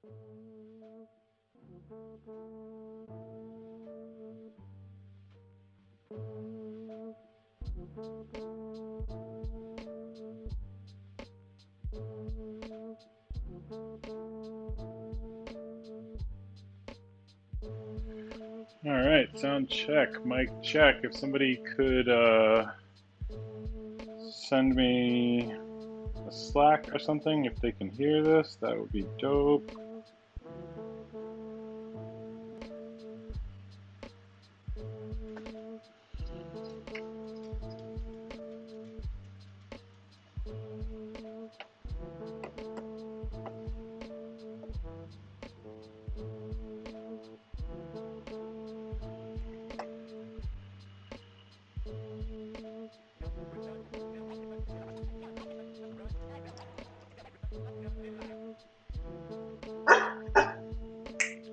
All right, sound check, mic check. If somebody could send me a Slack or something, if they can hear this, that would be dope.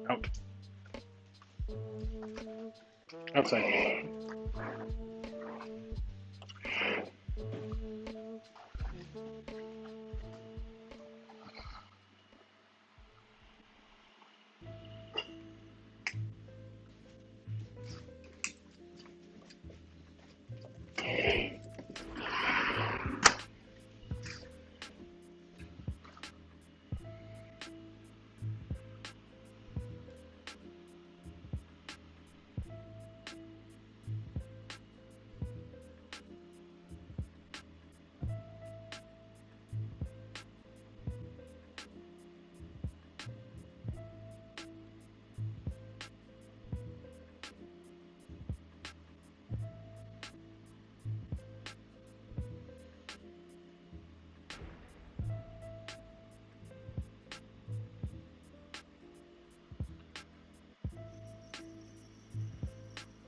Out. Outside.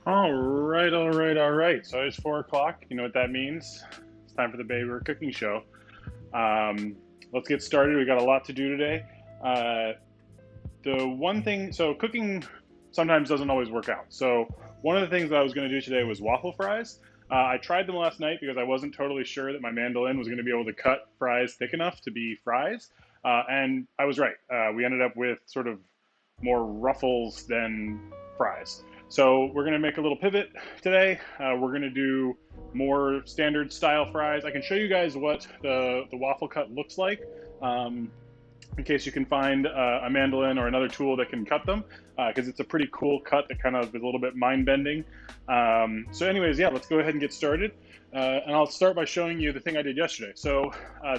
All right, all right, all right. So it's 4 o'clock. You know what that means? It's time for the Baber Cooking Show. Let's get started. We got a lot to do today. The one thing, so cooking sometimes doesn't always work out. So one of the things that I was going to do today was waffle fries. I tried them last night because I wasn't totally sure that my mandolin was going to be able to cut fries thick enough to be fries. And I was right. We ended up with sort of more ruffles than fries. So we're going to make a little pivot today. We're going to do more standard style fries. I can show you guys what the waffle cut looks like in case you can find a mandolin or another tool that can cut them, because it's a pretty cool cut that kind of is a little bit mind-bending. So anyways, yeah, let's go ahead and get started. And I'll start by showing you the thing I did yesterday. So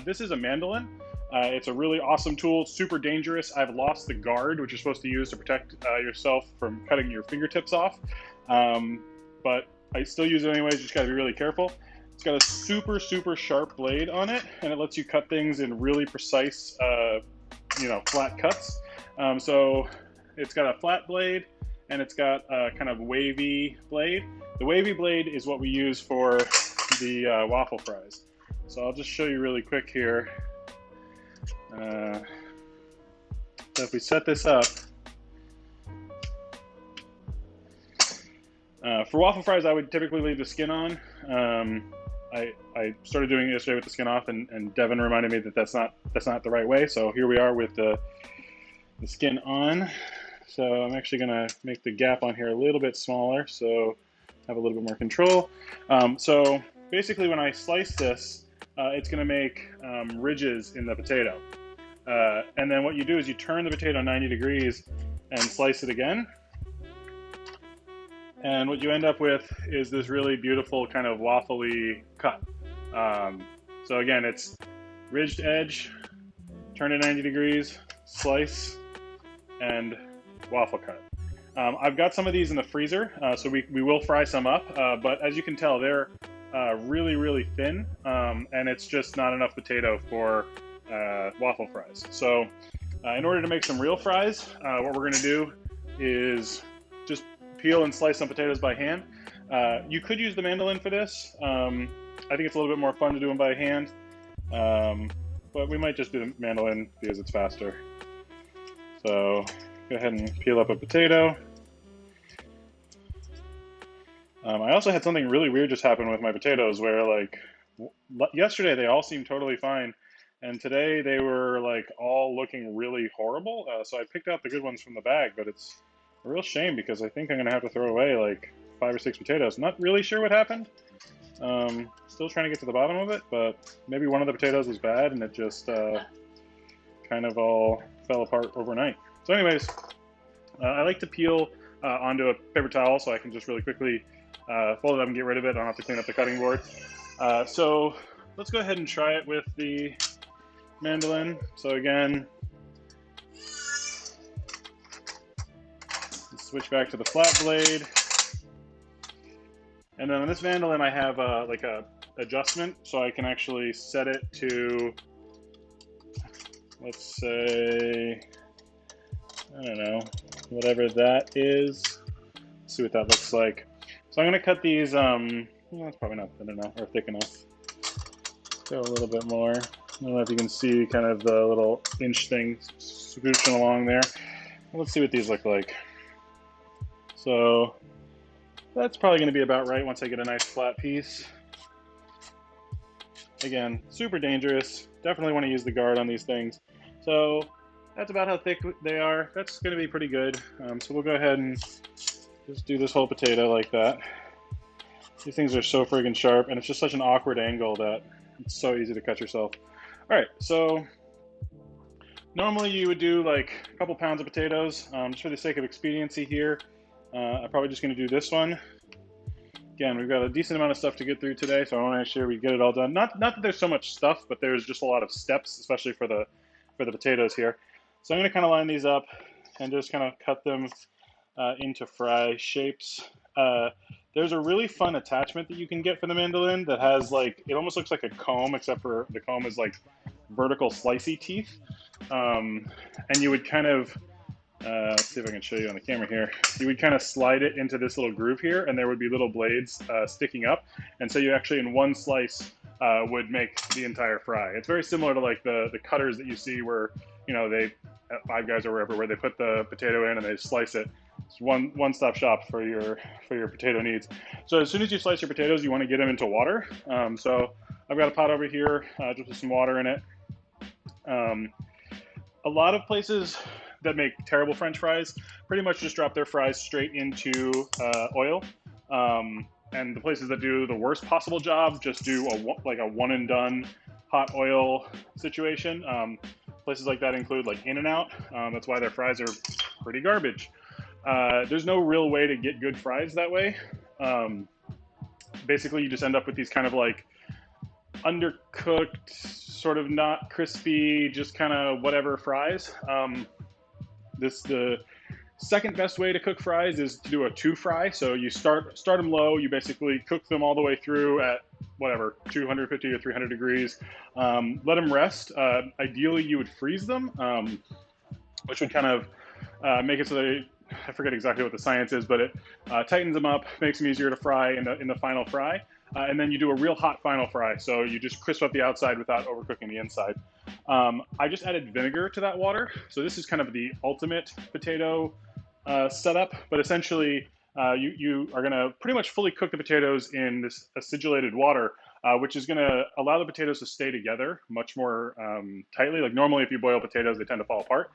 this is a mandolin. It's a really awesome tool, super dangerous. I've lost the guard, which you're supposed to use to protect yourself from cutting your fingertips off. But I still use it anyways, just gotta be really careful. It's got a super, super sharp blade on it, and it lets you cut things in really precise, flat cuts. So it's got a flat blade, and it's got a kind of wavy blade. The wavy blade is what we use for the waffle fries. So I'll just show you really quick here. So if we set this up, for waffle fries, I would typically leave the skin on. I started doing it yesterday with the skin off, and Devin reminded me that that's not the right way. So here we are with the skin on. So I'm actually going to make the gap on here a little bit smaller, so have a little bit more control. So basically, when I slice this, it's going to make ridges in the potato. And then what you do is you turn the potato 90 degrees and slice it again. And what you end up with is this really beautiful kind of waffly cut. So again, it's ridged edge, turn it 90 degrees, slice, and waffle cut. I've got some of these in the freezer, so we will fry some up. But as you can tell, they're really, really thin, and it's just not enough potato for waffle fries. So in order to make some real fries, what we're going to do is just peel and slice some potatoes by hand. You could use the mandolin for this. I think it's a little bit more fun to do them by hand, but we might just do the mandolin because it's faster. So go ahead and peel up a potato. I also had something really weird just happen with my potatoes where, like, yesterday they all seemed totally fine, and today they were like all looking really horrible. So I picked out the good ones from the bag, but it's a real shame because I think I'm gonna have to throw away like 5 or 6 potatoes. Not really sure what happened. Still trying to get to the bottom of it, but maybe one of the potatoes was bad and it just kind of all fell apart overnight. So anyways, I like to peel onto a paper towel so I can just really quickly fold it up and get rid of it. I don't have to clean up the cutting board. So let's go ahead and try it with the mandolin. So again, switch back to the flat blade. And then on this mandolin, I have like a adjustment, so I can actually set it to, let's say, I don't know, whatever that is. Let's see what that looks like. So I'm going to cut these, well, that's probably not thin enough or thick enough. Go a little bit more. I don't know if you can see kind of the little inch thing scooching along there. Let's see what these look like. So that's probably going to be about right once I get a nice flat piece. Again, super dangerous. Definitely want to use the guard on these things. So that's about how thick they are. That's going to be pretty good. So we'll go ahead and just do this whole potato like that. These things are so friggin' sharp, and it's just such an awkward angle that it's so easy to cut yourself. All right, so normally you would do like a couple pounds of potatoes. Just for the sake of expediency here, I'm probably just going to do this one. Again, we've got a decent amount of stuff to get through today, so I want to make sure we get it all done. Not that there's so much stuff, but there's just a lot of steps, especially for the potatoes here. So I'm going to kind of line these up and just kind of cut them into fry shapes. There's a really fun attachment that you can get for the mandolin that has like, it almost looks like a comb, except for the comb is like vertical slicey teeth. And you would kind of, let's see if I can show you on the camera here. You would kind of slide it into this little groove here, and there would be little blades sticking up. And so you actually, in one slice, would make the entire fry. It's very similar to like the cutters that you see where, you know, they, at Five Guys or wherever, where they put the potato in and they slice it. It's one-stop shop for your potato needs. So as soon as you slice your potatoes, you want to get them into water. So I've got a pot over here, just with some water in it. A lot of places that make terrible French fries pretty much just drop their fries straight into oil. And the places that do the worst possible job just do like a one and done hot oil situation. Places like that include like In-N-Out. That's why their fries are pretty garbage. There's no real way to get good fries that way. Basically, you just end up with these kind of like undercooked, sort of not crispy, just kind of whatever fries. The second best way to cook fries is to do a 2-fry. So you start them low. You basically cook them all the way through at whatever, 250 or 300 degrees. Let them rest. Ideally, you would freeze them, which would kind of make it so they, I forget exactly what the science is, but it tightens them up, makes them easier to fry in the final fry. And then you do a real hot final fry. So you just crisp up the outside without overcooking the inside. I just added vinegar to that water. So this is kind of the ultimate potato setup, but essentially you are going to pretty much fully cook the potatoes in this acidulated water, which is going to allow the potatoes to stay together much more tightly. Like normally if you boil potatoes, they tend to fall apart.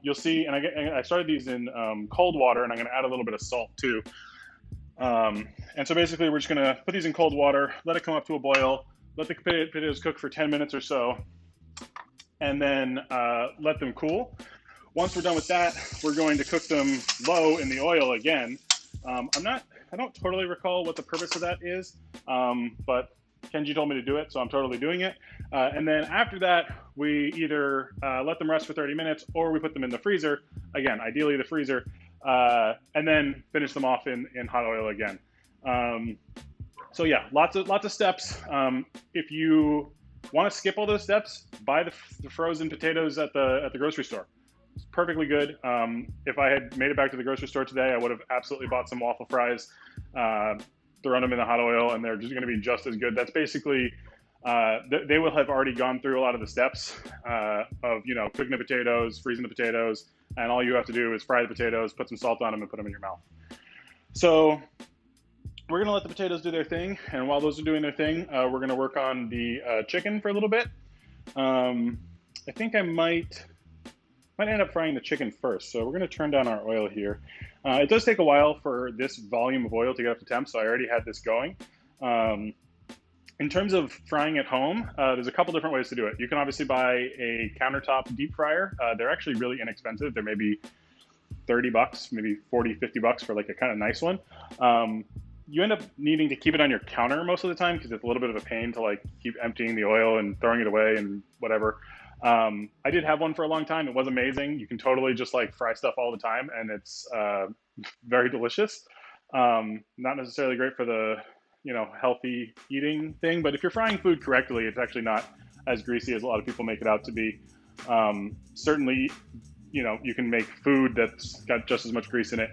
You'll see, and I started these in cold water, and I'm going to add a little bit of salt too. And so basically we're just going to put these in cold water, let it come up to a boil, let the potatoes cook for 10 minutes or so, and then let them cool. Once we're done with that, we're going to cook them low in the oil again. I don't totally recall what the purpose of that is, but Kenji told me to do it, so I'm totally doing it. And then after that, we either let them rest for 30 minutes or we put them in the freezer. Again, ideally the freezer, and then finish them off in hot oil again. So yeah, lots of steps. If you want to skip all those steps, buy the frozen potatoes at the grocery store. It's perfectly good. If I had made it back to the grocery store today, I would have absolutely bought some waffle fries, thrown them in the hot oil, and they're just going to be just as good. That's basically, they will have already gone through a lot of the steps of, you know, cooking the potatoes, freezing the potatoes, and all you have to do is fry the potatoes, put some salt on them, and put them in your mouth. So we're going to let the potatoes do their thing, and while those are doing their thing, we're going to work on the chicken for a little bit. I think I might end up frying the chicken first. So we're going to turn down our oil here. It does take a while for this volume of oil to get up to temp, so I already had this going. Um, in terms of frying at home, there's a couple different ways to do it. You can obviously buy a countertop deep fryer. They're actually really inexpensive. They're maybe 30 bucks, maybe 40, 50 bucks for like a kind of nice one. You end up needing to keep it on your counter most of the time because it's a little bit of a pain to like keep emptying the oil and throwing it away and whatever. I did have one for a long time. It was amazing. You can totally just like fry stuff all the time, and it's very delicious. Not necessarily great for the healthy eating thing, but if you're frying food correctly, it's actually not as greasy as a lot of people make it out to be. Certainly, you can make food that's got just as much grease in it.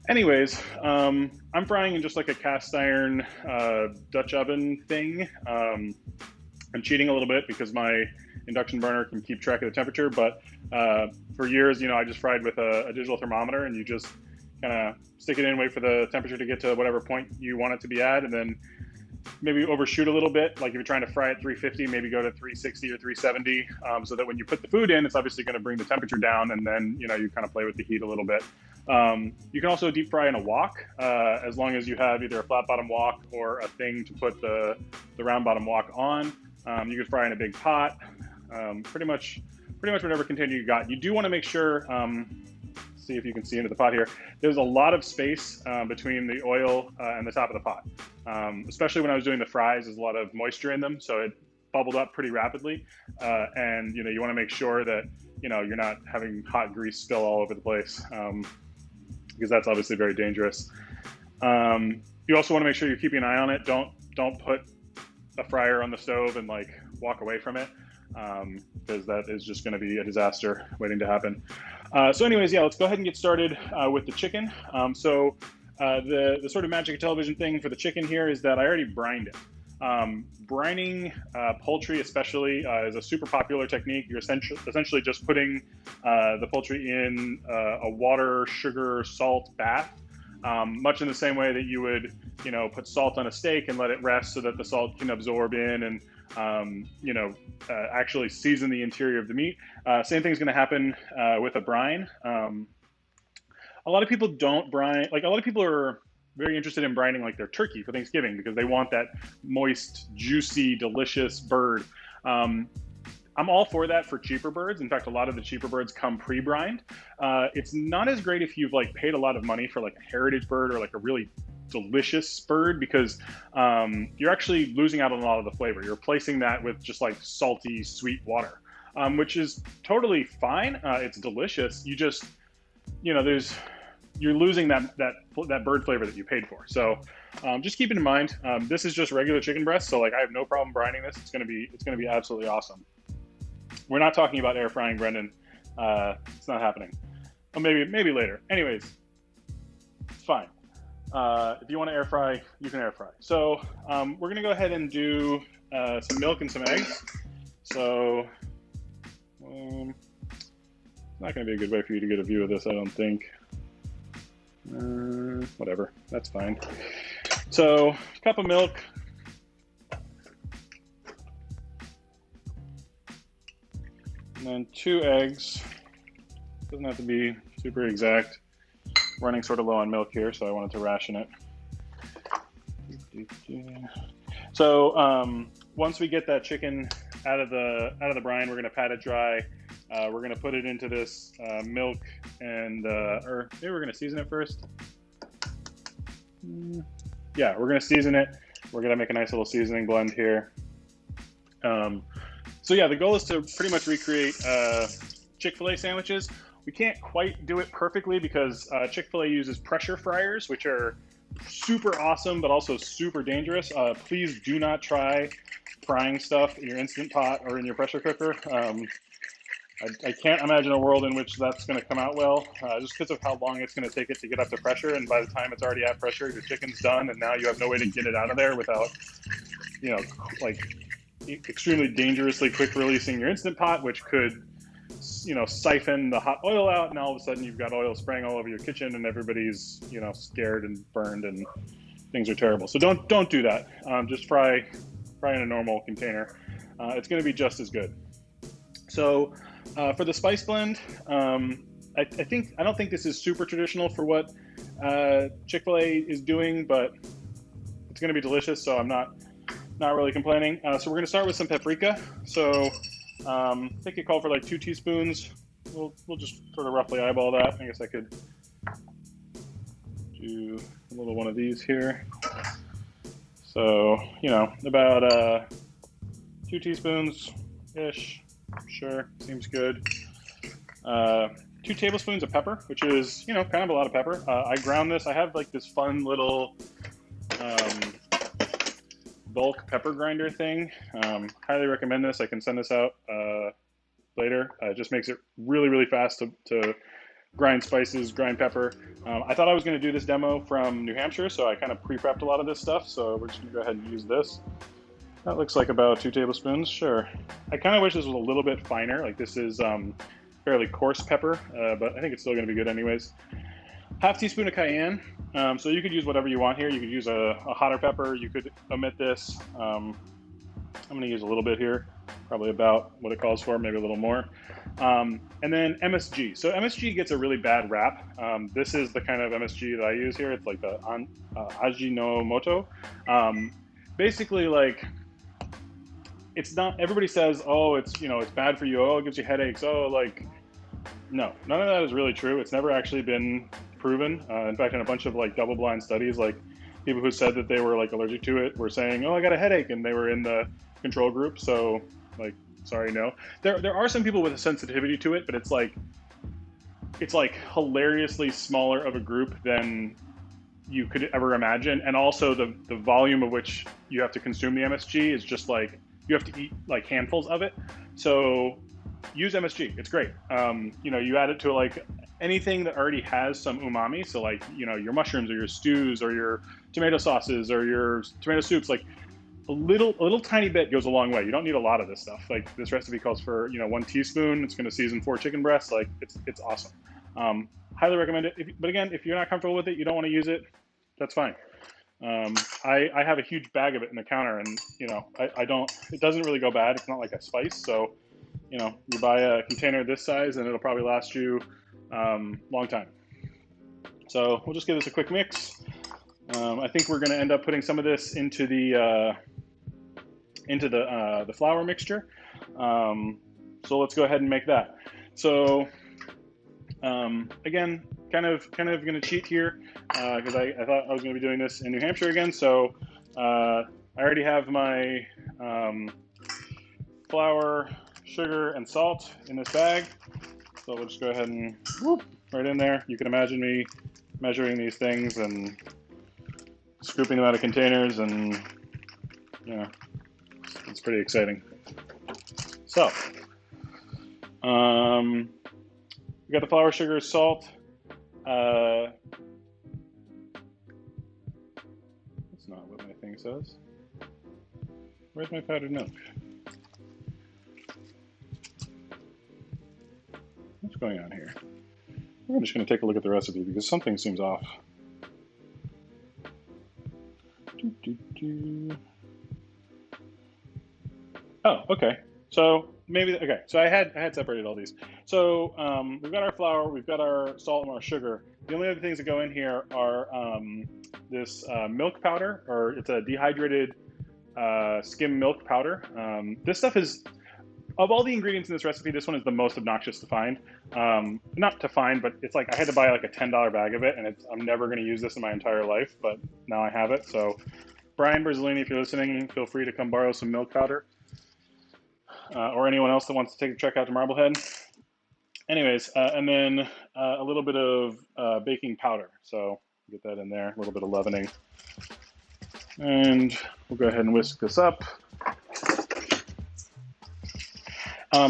Anyways, I'm frying in just like a cast iron Dutch oven thing. I'm cheating a little bit because my induction burner can keep track of the temperature, but for years, I just fried with a digital thermometer, and you just kind of stick it in, wait for the temperature to get to whatever point you want it to be at, and then maybe overshoot a little bit. Like if you're trying to fry at 350, maybe go to 360 or 370, so that when you put the food in, it's obviously going to bring the temperature down, and then you kind of play with the heat a little bit. You can also deep fry in a wok, as long as you have either a flat bottom wok or a thing to put the round bottom wok on. You can fry in a big pot, pretty much whatever container you got. You do want to make sure, see if you can see into the pot here, there's a lot of space between the oil and the top of the pot. Especially when I was doing the fries, there's a lot of moisture in them, so it bubbled up pretty rapidly. And you want to make sure that you're not having hot grease spill all over the place, because that's obviously very dangerous. You also want to make sure you're keeping an eye on it. Don't put a fryer on the stove and like walk away from it, because that is just going to be a disaster waiting to happen. So anyways, yeah, let's go ahead and get started with the chicken. So the sort of magic of television thing for the chicken here is that I already brined it. Brining poultry especially is a super popular technique. You're essentially just putting the poultry in a water, sugar, salt bath, much in the same way that you would put salt on a steak and let it rest so that the salt can absorb in and actually season the interior of the meat. Same thing's going to happen with a brine. A lot of people don't brine. Like a lot of people are very interested in brining like their turkey for Thanksgiving because they want that moist, juicy, delicious bird. I'm all for that for cheaper birds. In fact, a lot of the cheaper birds come pre-brined. It's not as great if you've like paid a lot of money for like a heritage bird or like a really delicious bird, because you're actually losing out on a lot of the flavor. You're replacing that with just like salty, sweet water, which is totally fine. It's delicious. You just, you're losing that bird flavor that you paid for. So just keep it in mind. This is just regular chicken breast, so like I have no problem brining this. It's gonna be absolutely awesome. We're not talking about air frying, Brendan. It's not happening. Or maybe later. Anyways, it's fine. If you want to air fry, you can air fry. So we're gonna go ahead and do some milk and some eggs. So it's not gonna be a good way for you to get a view of this, I don't think. Whatever, that's fine. So a cup of milk. And then 2 eggs. Doesn't have to be super exact. Running sort of low on milk here, so I wanted to ration it. So once we get that chicken out of the brine, we're gonna pat it dry. We're gonna put it into this milk and or maybe we're gonna season it first. Yeah, we're gonna season it. We're gonna make a nice little seasoning blend here. So yeah, the goal is to pretty much recreate Chick-fil-A sandwiches. We can't quite do it perfectly because Chick-fil-A uses pressure fryers, which are super awesome, but also super dangerous. Please do not try frying stuff in your Instant Pot or in your pressure cooker. I can't imagine a world in which that's going to come out well, just because of how long it's going to take it to get up to pressure. And by the time it's already at pressure, your chicken's done, and now you have no way to get it out of there without, like extremely dangerously quick releasing your Instant Pot, which could, siphon the hot oil out, and all of a sudden you've got oil spraying all over your kitchen, and everybody's, scared and burned, and things are terrible. So don't do that. Just fry in a normal container. it's going to be just as good. So for the spice blend, I don't think this is super traditional for what Chick-fil-A is doing, but it's going to be delicious, so I'm not really complaining. So we're going to start with some paprika. So I think it called for like 2 teaspoons. We'll just sort of roughly eyeball that. I guess I could do a little one of these here. So, you know, about 2 teaspoons-ish. Sure, seems good. 2 tablespoons of pepper, which is, you know, kind of a lot of pepper. I ground this. I have like this fun little bulk pepper grinder thing. Highly recommend this. I can send this out later. It just makes it really, really fast to grind spices, grind pepper. I thought I was going to do this demo from New Hampshire, so I kind of pre-prepped a lot of this stuff. So we're just going to go ahead and use this. That looks like about 2 tablespoons. Sure. I kind of wish this was a little bit finer. Like this is fairly coarse pepper, but I think it's still going to be good anyways. Half teaspoon of cayenne. So you could use whatever you want here. You could use a hotter pepper. You could omit this. I'm going to use a little bit here, probably about what it calls for, maybe a little more. And then MSG. So MSG gets a really bad rap. This is the kind of MSG that I use here. It's like the Ajinomoto. Basically, like, it's not, everybody says, oh, it's, you know, it's bad for you. Oh, it gives you headaches. Oh, like, no, none of that is really true. It's never actually been proven. In fact, in a bunch of like double-blind studies, like people who said that they were like allergic to it were saying, oh, I got a headache, and they were in the control group. So like, sorry, no. There are some people with a sensitivity to it, but it's like hilariously smaller of a group than you could ever imagine. And also the volume of which you have to consume the MSG is just like, you have to eat like handfuls of it. So use MSG, it's great. You know, you add it to like anything that already has some umami. So like, you know, your mushrooms or your stews or your tomato sauces or your tomato soups, like a little tiny bit goes a long way. You don't need a lot of this stuff. Like this recipe calls for, you know, 1 teaspoon. It's going to season 4 chicken breasts. Like it's awesome. Highly recommend it. But again, if you're not comfortable with it, you don't want to use it, that's fine. I have a huge bag of it in the counter, and you know, I don't, it doesn't really go bad. It's not like a spice. So, you know, you buy a container this size and it'll probably last you long time. So we'll just give this a quick mix. I think we're going to end up putting some of this into the flour mixture. So let's go ahead and make that. So again, kind of going to cheat here because I thought I was going to be doing this in New Hampshire again. So I already have my flour, sugar, and salt in this bag. So we'll just go ahead and whoop, right in there. You can imagine me measuring these things and scooping them out of containers, and you know, it's pretty exciting. So we got the flour, sugar, salt. That's not what my thing says. Where's my powdered milk? What's going on here? I'm just going to take a look at the recipe because something seems off. Oh, okay. So maybe, okay. So I had separated all these. So we've got our flour, we've got our salt and our sugar. The only other things that go in here are this milk powder, or it's a dehydrated skim milk powder. This stuff is, of all the ingredients in this recipe, this one is the most obnoxious to find. Not to find, but it's like I had to buy like a $10 bag of it, and I'm never going to use this in my entire life, but now I have it. So Brian Berzolini, if you're listening, feel free to come borrow some milk powder. Or anyone else that wants to take a trek out to Marblehead. Anyways, and then a little bit of baking powder. So get that in there, a little bit of leavening. And we'll go ahead and whisk this up.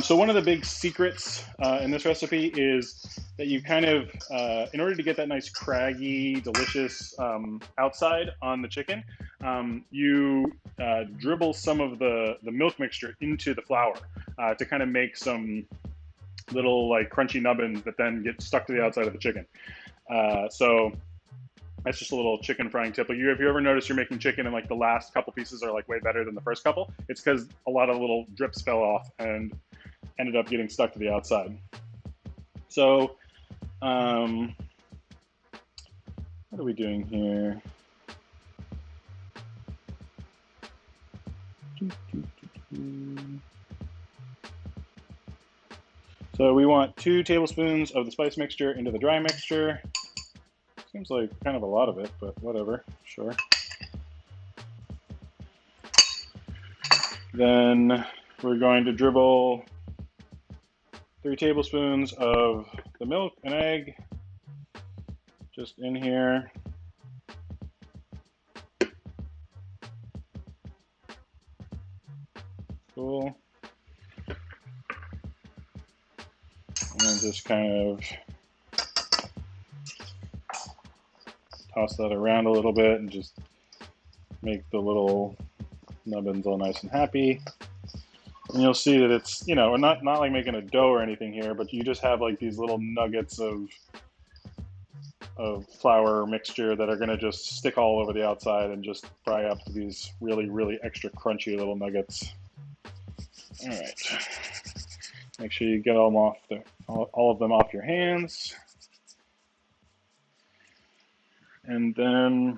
So one of the big secrets in this recipe is that you kind of, in order to get that nice craggy, delicious outside on the chicken, you dribble some of the milk mixture into the flour to kind of make some little like crunchy nubbins that then get stuck to the outside of the chicken. So That's just a little chicken frying tip. Like if you ever notice you're making chicken and like the last couple pieces are like way better than the first couple, it's because a lot of little drips fell off and ended up getting stuck to the outside. So, what are we doing here? So we want 2 tablespoons of the spice mixture into the dry mixture. Seems like kind of a lot of it, but whatever, sure. Then we're going to dribble 3 tablespoons of the milk and egg just in here. Cool. And then just kind of toss that around a little bit and just make the little nubbins all nice and happy. And you'll see that it's, you know, not like making a dough or anything here, but you just have like these little nuggets of flour mixture that are going to just stick all over the outside and just fry up to these really, really extra crunchy little nuggets. All right. Make sure you get all of them off your hands. And then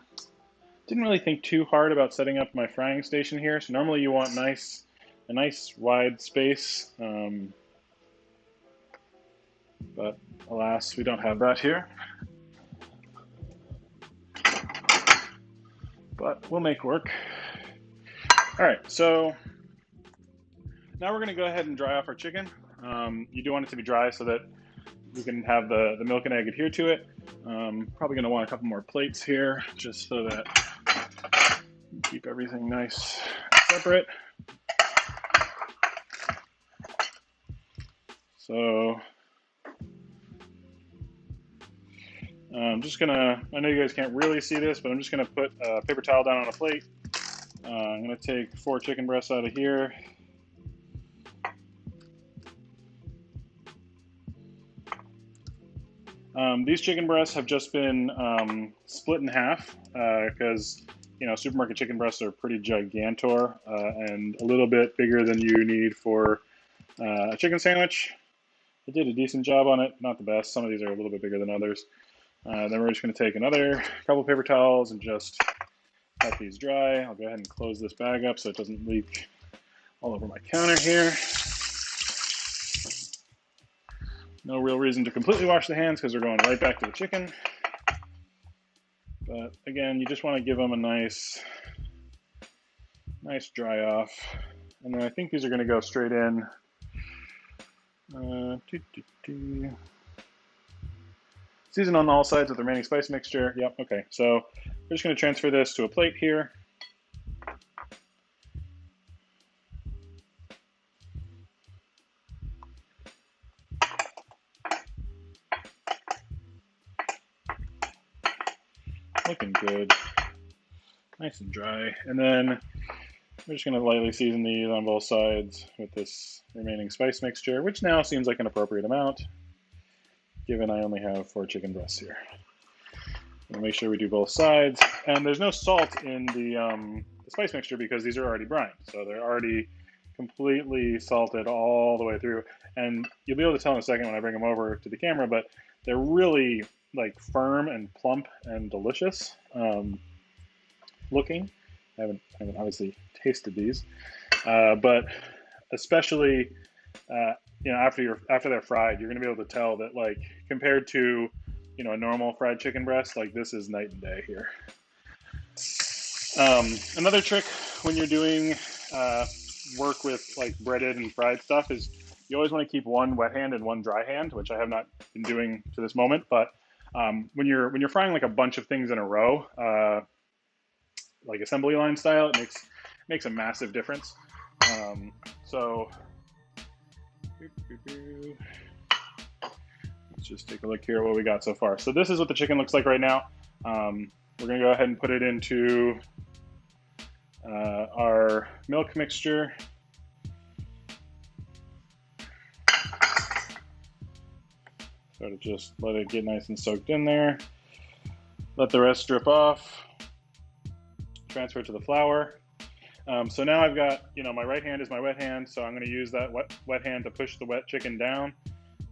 didn't really think too hard about setting up my frying station here. So normally you want a nice wide space, but alas, we don't have that here. But we'll make work. All right, so now we're going to go ahead and dry off our chicken. You do want it to be dry so that we can have the milk and egg adhere to it. Probably going to want a couple more plates here just so that we keep everything nice and separate. So I'm just gonna, I know you guys can't really see this, but I'm just gonna put a paper towel down on a plate. I'm gonna take 4 chicken breasts out of here. These chicken breasts have just been split in half because you know supermarket chicken breasts are pretty gigantor and a little bit bigger than you need for a chicken sandwich. I did a decent job on it, not the best. Some of these are a little bit bigger than others. Then we're just going to take another couple paper towels and just let these dry. I'll go ahead and close this bag up so it doesn't leak all over my counter here. No real reason to completely wash the hands because we're going right back to the chicken. But again, you just want to give them a nice dry off. And then I think these are going to go straight in. Season on all sides with the remaining spice mixture. Yep, okay. So we're just going to transfer this to a plate here. Looking good. Nice and dry. And then we're just going to lightly season these on both sides with this remaining spice mixture, which now seems like an appropriate amount, given I only have 4 chicken breasts here. We'll make sure we do both sides. And there's no salt in the spice mixture because these are already brined. So they're already completely salted all the way through. And you'll be able to tell in a second when I bring them over to the camera, but they're really like firm and plump and delicious looking. I haven't obviously tasted these, but especially you know after they're fried, you're gonna be able to tell that like compared to you know a normal fried chicken breast, like this is night and day here. Another trick when you're doing work with like breaded and fried stuff is you always want to keep one wet hand and one dry hand, which I have not been doing to this moment. But when you're frying like a bunch of things in a row, like assembly line style, it makes a massive difference. So let's just take a look here at what we got so far. So this is what the chicken looks like right now. We're gonna go ahead and put it into our milk mixture. So to just let it get nice and soaked in there. Let the rest drip off. Transfer it to the flour. So now I've got, my right hand is my wet hand, so I'm going to use that wet hand to push the wet chicken down.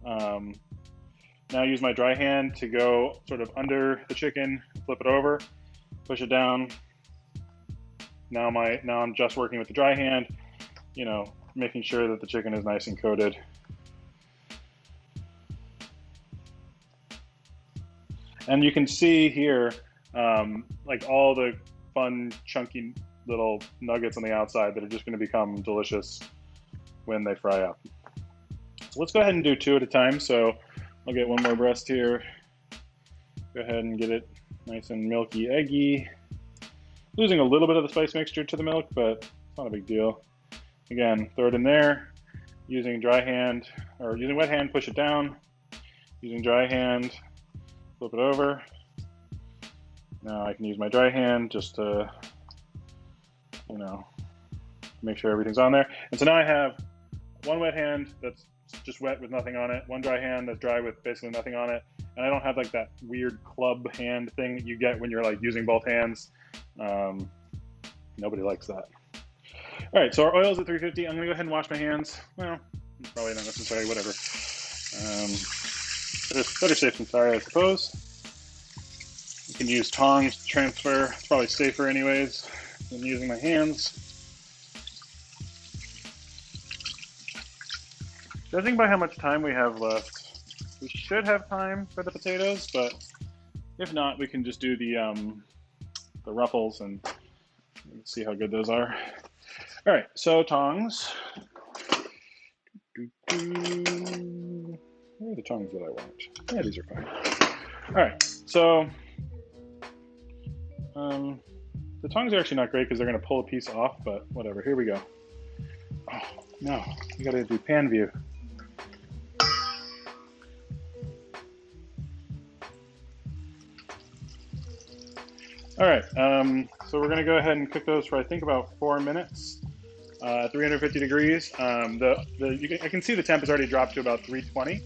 Now use my dry hand to go sort of under the chicken, flip it over, push it down. Now I'm just working with the dry hand, making sure that the chicken is nice and coated. And you can see here, like all the fun, chunky little nuggets on the outside that are just going to become delicious when they fry up. So let's go ahead and do 2 at a time. So I'll get one more breast here. Go ahead and get it nice and milky, eggy. Losing a little bit of the spice mixture to the milk, but it's not a big deal. Again, throw it in there. Using wet hand, push it down. Using dry hand, flip it over. Now I can use my dry hand just to, make sure everything's on there. And so now I have one wet hand that's just wet with nothing on it, one dry hand that's dry with basically nothing on it, and I don't have like that weird club hand thing that you get when you're like using both hands. Nobody likes that. All right, so our oil's at 350. I'm gonna go ahead and wash my hands. Well, probably not necessary, whatever. Better safe than sorry, I suppose. You can use tongs to transfer. It's probably safer anyways than using my hands. Judging by how much time we have left, we should have time for the potatoes, but if not, we can just do the ruffles and see how good those are. All right, so tongs. Where are the tongs that I want? Yeah, these are fine. All right, so the tongs are actually not great because they're going to pull a piece off, but whatever. Here we go. Oh, no, you got to do pan view. All right, so we're going to go ahead and cook those for I think about 4 minutes, 350 degrees. I can see the temp has already dropped to about 320.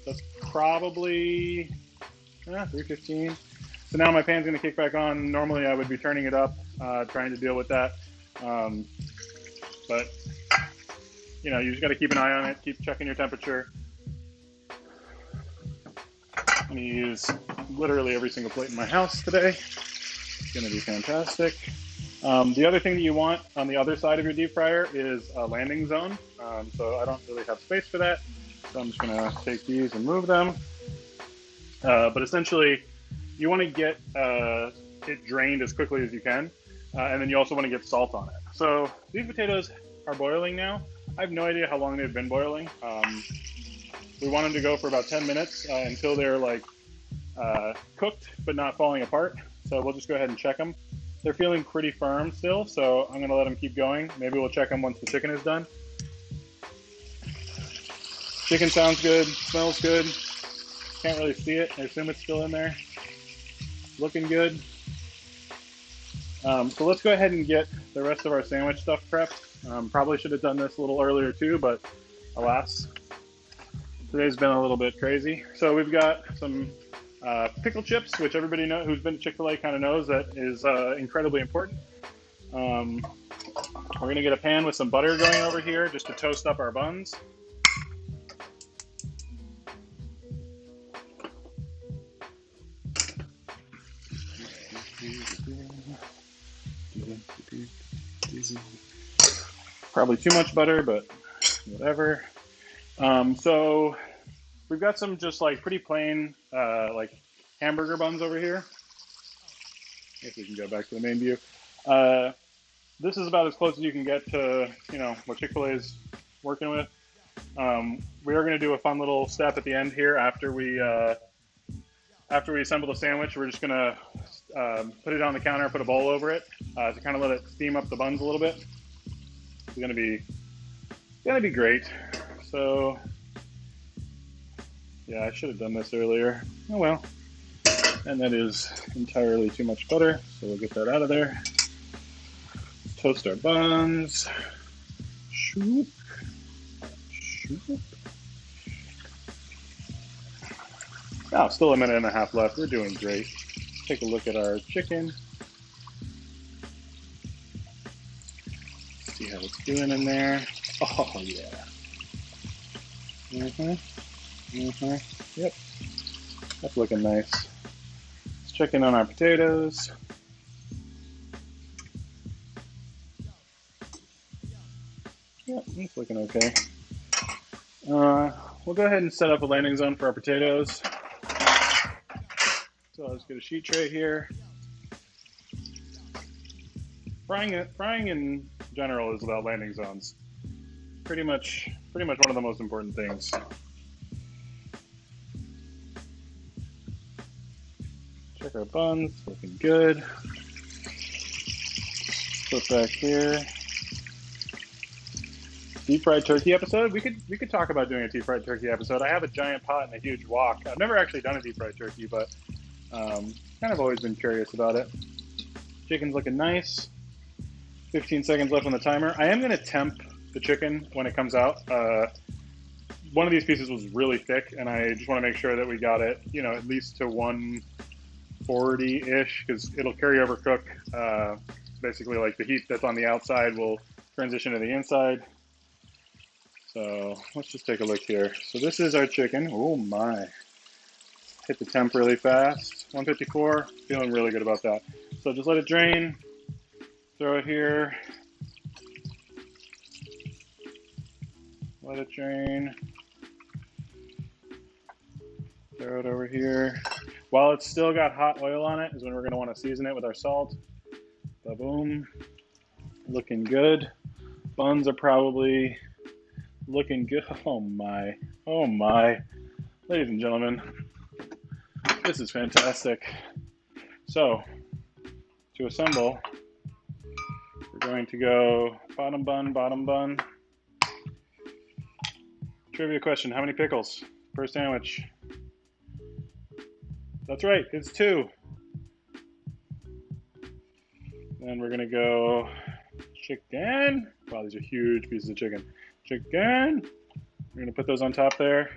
That's probably 315. So now my pan's going to kick back on. Normally I would be turning it up, trying to deal with that. But you just got to keep an eye on it. Keep checking your temperature. I'm going to use literally every single plate in my house today. It's going to be fantastic. The other thing that you want on the other side of your deep fryer is a landing zone. So I don't really have space for that. So I'm just going to take these and move them. But essentially, you want to get it drained as quickly as you can. And then you also want to get salt on it. So these potatoes are boiling now. I have no idea how long they've been boiling. We want them to go for about 10 minutes until they're like cooked but not falling apart. So we'll just go ahead and check them. They're feeling pretty firm still, so I'm going to let them keep going. Maybe we'll check them once the chicken is done. Chicken sounds good, smells good. Can't really see it. I assume it's still in there. Looking good. So let's go ahead and get the rest of our sandwich stuff prepped. Probably should have done this a little earlier too, but alas. Today's been a little bit crazy. So we've got some pickle chips, which everybody who's been to Chick-fil-A kind of knows that is incredibly important. We're going to get a pan with some butter going over here just to toast up our buns. Probably too much butter, but whatever. So we've got some just like pretty plain like hamburger buns over here. If we can go back to the main view. This is about as close as you can get to what Chick-fil-A is working with. We are going to do a fun little step at the end here after we assemble the sandwich. We're just going to put it on the counter, put a bowl over it to kind of let it steam up the buns a little bit. It's going to be great. So yeah, I should have done this earlier. Oh well. And that is entirely too much butter, so we'll get that out of there. Toast our buns. Shoop. Shoop. Oh, still a minute and a half left. We're doing great. take a look at our chicken. See how it's doing in there. Oh yeah. Yep. That's looking nice. Let's check in on our potatoes. Yep, it's looking okay. We'll go ahead and set up a landing zone for our potatoes. So I'll just get a sheet tray here. Frying in general is about landing zones. Pretty much one of the most important things. Check our buns, looking good. Flip back here. Deep fried turkey episode. We could talk about doing a deep fried turkey episode. I have a giant pot and a huge wok. I've never actually done a deep fried turkey, but kind of always been curious about it. Chicken's looking nice. 15 seconds left on the timer. I am going to temp the chicken when it comes out. One of these pieces was really thick, and I just want to make sure that we got it, at least to 140-ish, because it'll carry over cook. Basically, like the heat that's on the outside will transition to the inside. So let's just take a look here. So this is our chicken. Oh my. Hit the temp really fast. 154, feeling really good about that. So just let it drain. Throw it here. Let it drain. Throw it over here. While it's still got hot oil on it is when we're going to want to season it with our salt. Ba-boom. Looking good. Buns are probably looking good. Oh my. Oh my. Ladies and gentlemen, this is fantastic. So, to assemble, we're going to go bottom bun. Trivia question, how many pickles per sandwich? That's right, it's 2. Then we're gonna go chicken. Wow, these are huge pieces of chicken. Chicken. We're gonna put those on top there.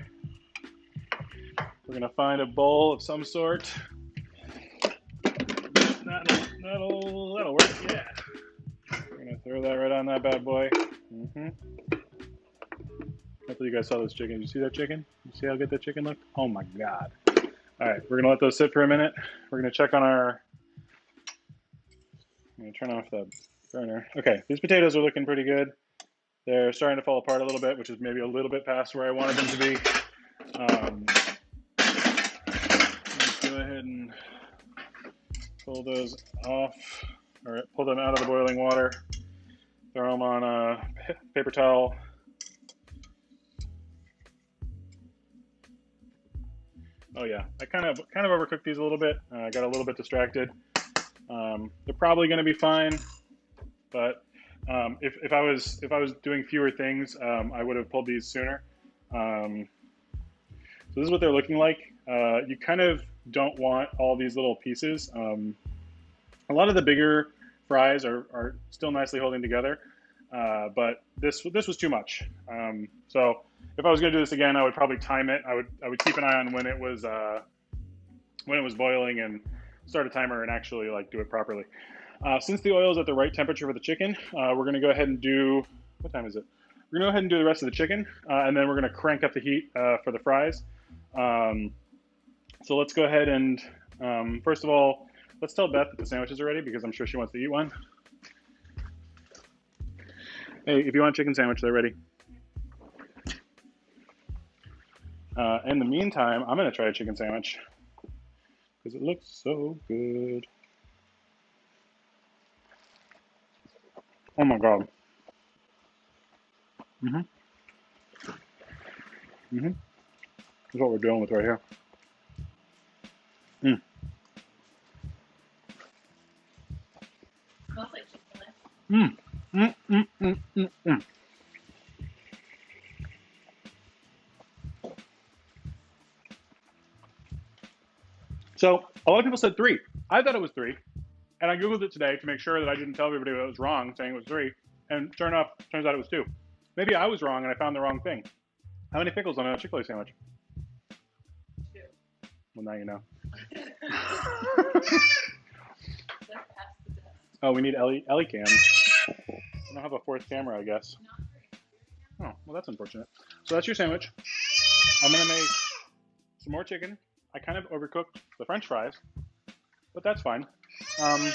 We're gonna find a bowl of some sort. That'll work, yeah. We're gonna throw that right on that bad boy. Hopefully you guys saw this chicken. You see that chicken? You see how good that chicken looked? Oh my God. All right, we're gonna let those sit for a minute. We're gonna check on our, I'm gonna turn off the burner. Okay, these potatoes are looking pretty good. They're starting to fall apart a little bit, which is maybe a little bit past where I wanted them to be. Let's go ahead and pull those off, or pull them out of the boiling water. Throw them on a paper towel. Oh yeah, I kind of overcooked these a little bit. I got a little bit distracted. They're probably going to be fine, but if I was doing fewer things, I would have pulled these sooner. So this is what they're looking like. You kind of don't want all these little pieces. A lot of the bigger fries are still nicely holding together, but this was too much. So if I was going to do this again, I would probably time it. I would keep an eye on when it was boiling and start a timer and actually do it properly. Since the oil is at the right temperature for the chicken, we're going to go ahead and do, what time is it? We're going to go ahead and do the rest of the chicken, and then we're going to crank up the heat for the fries. So let's go ahead and, first of all, let's tell Beth that the sandwiches are ready because I'm sure she wants to eat one. Hey, if you want a chicken sandwich, they're ready. In the meantime, I'm going to try a chicken sandwich because it looks so good. Oh my God. That's what we're dealing with right here. Smells like Chick-fil-A. So a lot of people said 3. I thought it was 3. And I Googled it today to make sure that I didn't tell everybody that I was wrong, saying it was 3. And sure enough, turns out it was 2. Maybe I was wrong and I found the wrong thing. How many pickles on a Chick-fil-A sandwich? 2. Well, now you know. Oh, we need Ellie cams. I don't have a fourth camera, I guess. Oh, well, that's unfortunate. So that's your sandwich. I'm gonna make some more chicken. I kind of overcooked the French fries, but that's fine. Um,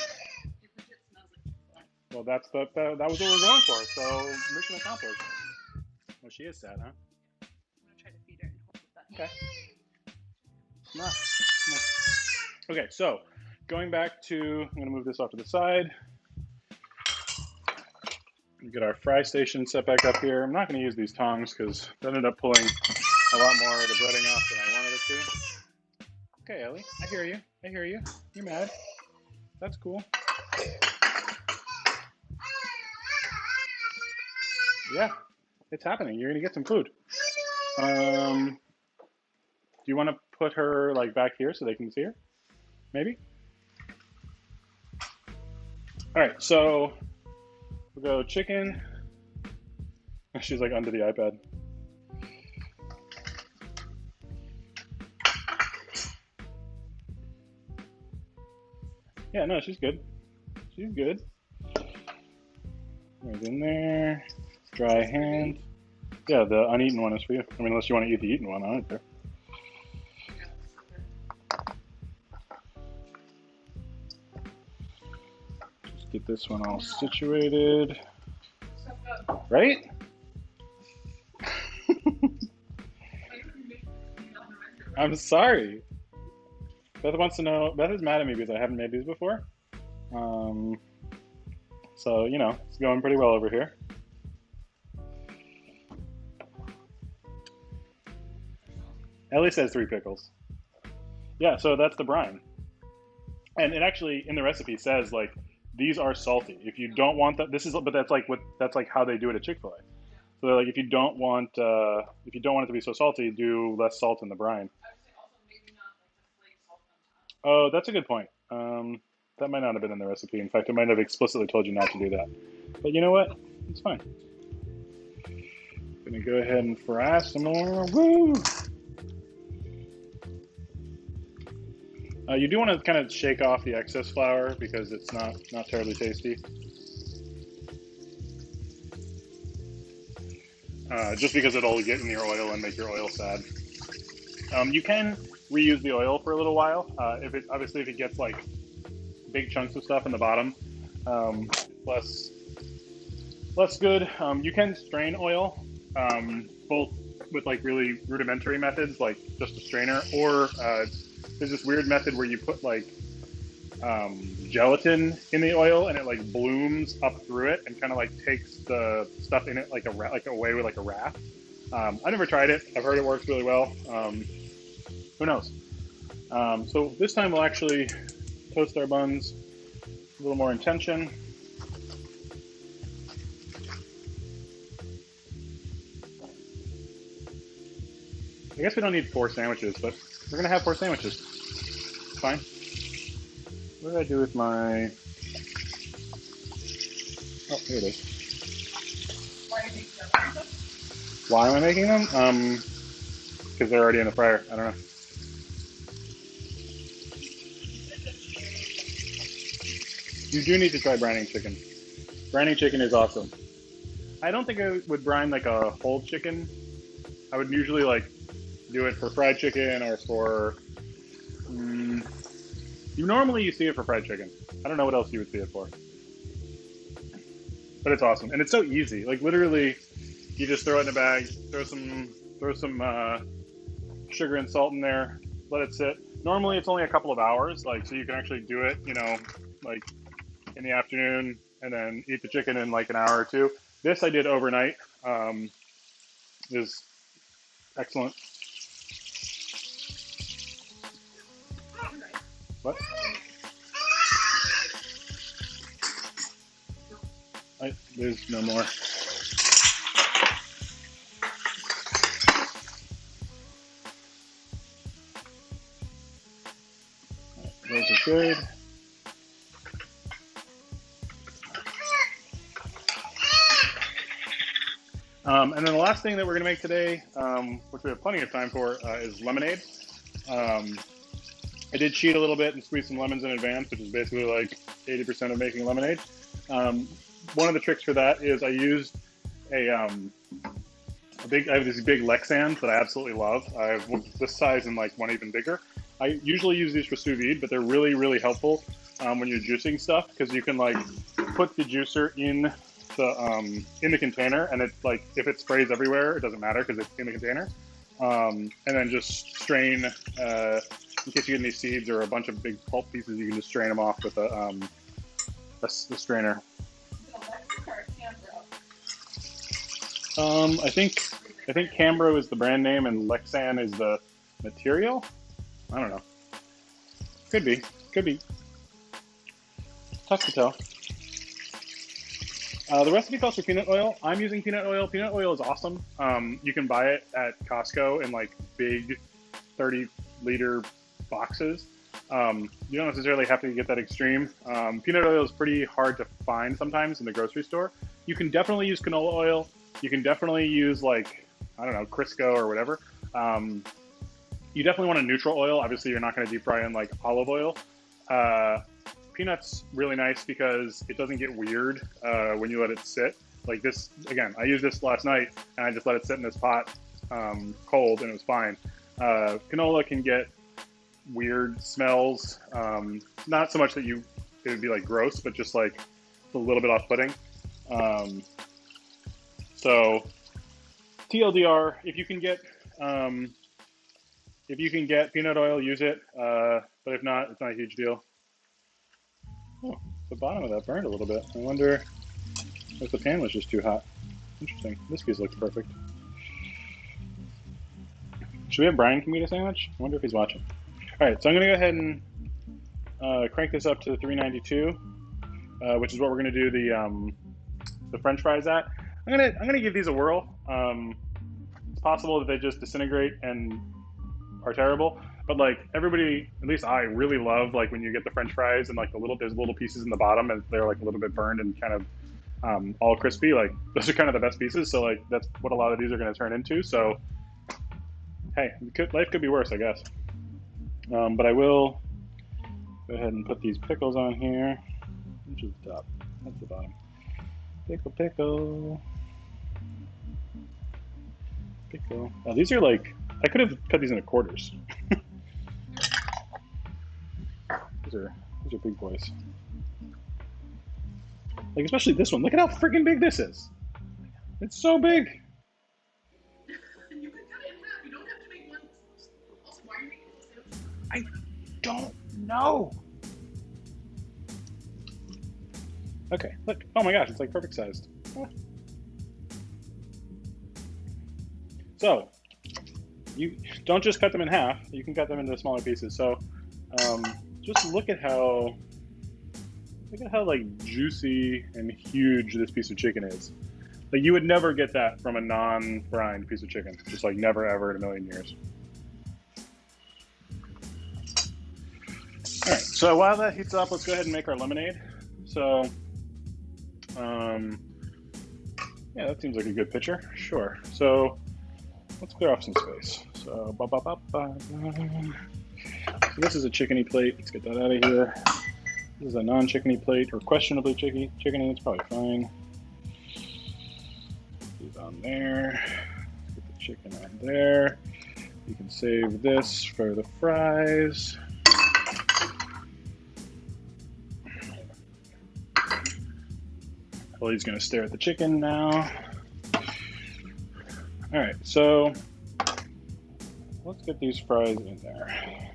well, that was what we're going for. So mission accomplished. Well, she is sad, huh? I'm gonna try to feed her and hold it back. Okay. Okay, so going back to, I'm gonna move this off to the side. Get our fry station set back up here. I'm not gonna use these tongs because that ended up pulling a lot more of the breading off than I wanted it to. Okay, Ellie, I hear you. I hear you. You're mad. That's cool. Yeah, it's happening. You're gonna get some food. Do you want to put her like back here so they can see her? Maybe. All right, so we'll go chicken. She's like under the iPad. Yeah, no, she's good. She's good. Right in there. Dry hand. Yeah, the uneaten one is for you. I mean, unless you want to eat the eaten one, I don't care. Just get this one all situated. Right? I'm sorry. Beth wants to know. Beth is mad at me because I haven't made these before. So, you know, it's going pretty well over here. Ellie says 3 pickles. Yeah, so that's the brine. And it actually, in the recipe, says, like, these are salty. If you don't want that, but that's like how they do it at Chick-fil-A. So they're like, if you don't want it to be so salty, do less salt in the brine. Oh, that's a good point. That might not have been in the recipe. In fact, it might have explicitly told you not to do that. But you know what? It's fine. Gonna go ahead and fry some more. Woo! You do want to kind of shake off the excess flour because it's not terribly tasty. Just because it'll get in your oil and make your oil sad. You can reuse the oil for a little while. If it gets like big chunks of stuff in the bottom, less good. You can strain oil, both with like really rudimentary methods, like just a strainer, or there's this weird method where you put like gelatin in the oil and it like blooms up through it and kind of like takes the stuff in it like away with like a raft. I've never tried it. I've heard it works really well. Who knows? So this time we'll actually toast our buns a little more in tension. I guess we don't need 4 sandwiches, but we're gonna have 4 sandwiches. Fine. What did I do with my... Oh, here it is. Why am I making them? Because they're already in the fryer. I don't know. You do need to try brining chicken. Brining chicken is awesome. I don't think I would brine like a whole chicken. I would usually like do it for fried chicken or for... Normally you see it for fried chicken. I don't know what else you would see it for. But it's awesome. And it's so easy. Like literally, you just throw it in a bag, throw some sugar and salt in there, let it sit. Normally it's only a couple of hours, like so you can actually do it, you know, like in the afternoon and then eat the chicken in like an hour or 2. This I did overnight. Is excellent. What? There's no more. Those are good. And then the last thing that we're going to make today, which we have plenty of time for, is lemonade. I did cheat a little bit and squeeze some lemons in advance, which is basically like 80% of making lemonade. One of the tricks for that is I used I have these big Lexans that I absolutely love. I have this size and like one even bigger. I usually use these for sous vide, but they're really, really helpful when you're juicing stuff because you can like put the juicer in the container, and it's like if it sprays everywhere, it doesn't matter because it's in the container. And then just strain in case you get any seeds or a bunch of big pulp pieces. You can just strain them off with a strainer. I think Cambro is the brand name and Lexan is the material. I don't know. Could be. Tough to tell. The recipe calls for peanut oil. I'm using peanut oil. Peanut oil is awesome. You can buy it at Costco in like big 30-liter boxes. You don't necessarily have to get that extreme. Peanut oil is pretty hard to find sometimes in the grocery store. You can definitely use canola oil. You can definitely use like, I don't know, Crisco or whatever. You definitely want a neutral oil. Obviously, you're not going to deep fry in like olive oil. Peanuts really nice because it doesn't get weird when you let it sit. Like this, again, I used this last night and I just let it sit in this pot cold and it was fine. Canola can get weird smells. Not so much that it would be like gross, but just like a little bit off-putting. So TLDR, if you can get peanut oil, use it. But if not, it's not a huge deal. Oh, the bottom of that burned a little bit. I wonder if the pan was just too hot. Interesting. This piece looks perfect. Should we have Brian come eat a sandwich? I wonder if he's watching. All right, so I'm going to go ahead and crank this up to 392, which is what we're going to do the French fries at. I'm gonna give these a whirl. It's possible that they just disintegrate and are terrible, but like everybody, at least I really love like when you get the French fries and like there's little pieces in the bottom and they're like a little bit burned and kind of all crispy. Like those are kind of the best pieces. So like that's what a lot of these are going to turn into. So hey, life could be worse, I guess. But I will go ahead and put these pickles on here. Which is the top? That's the bottom. Pickle. Oh, these are like, I could have cut these into quarters. These are big boys. Like especially this one. Look at how freaking big this is. It's so big. You can cut it in half. You don't have to make one. Also, why are you making two? I don't know. Okay, look. Oh my gosh, it's like perfect sized. So, you don't just cut them in half. You can cut them into smaller pieces. So, just look at how like juicy and huge this piece of chicken is. Like you would never get that from a non-brined piece of chicken. Just like never ever in a million years. All right. So while that heats up, let's go ahead and make our lemonade. So, yeah, that seems like a good picture. Sure. So. Let's clear off some space. So, so this is a chickeny plate. Let's get that out of here. This is a non-chickeny plate, or questionably chickeny. It's probably fine. These on there. Let's get the chicken on there. You can save this for the fries. Ellie's gonna stare at the chicken now. All right, so let's get these fries in there.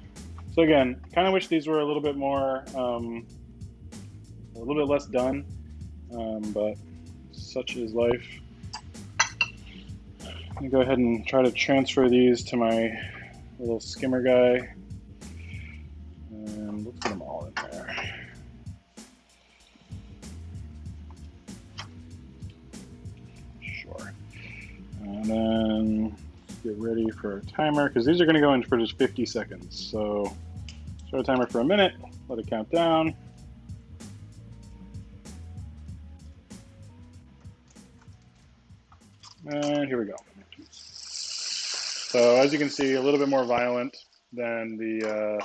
So again, kind of wish these were a little bit more, a little bit less done, but such is life. I'm gonna go ahead and try to transfer these to my little skimmer guy, and let's get them all in there. Sure. And then get ready for a timer because these are going to go in for just 50 seconds. So start a timer for a minute, let it count down. And here we go. So as you can see, a little bit more violent than the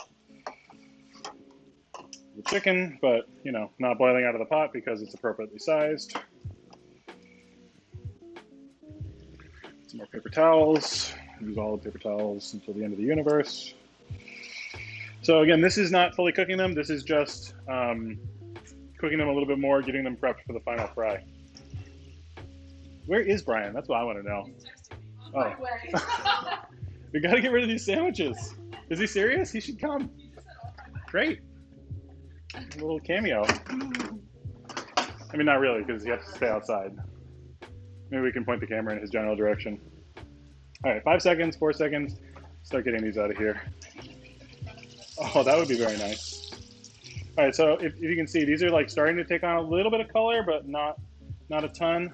the chicken, but you know, not boiling out of the pot because it's appropriately sized. Some more paper towels. Use all the paper towels until the end of the universe. So again, this is not fully cooking them. This is just cooking them a little bit more, getting them prepped for the final fry. Where is Brian? That's what I want to know. Oh. We got to get rid of these sandwiches. Is he serious? He should come. Great. A little cameo. I mean, not really, because he has to stay outside. Maybe we can point the camera in his general direction. All right, 5 seconds, 4 seconds. Start getting these out of here. Oh, that would be very nice. All right, so if you can see, these are like starting to take on a little bit of color, but not a ton.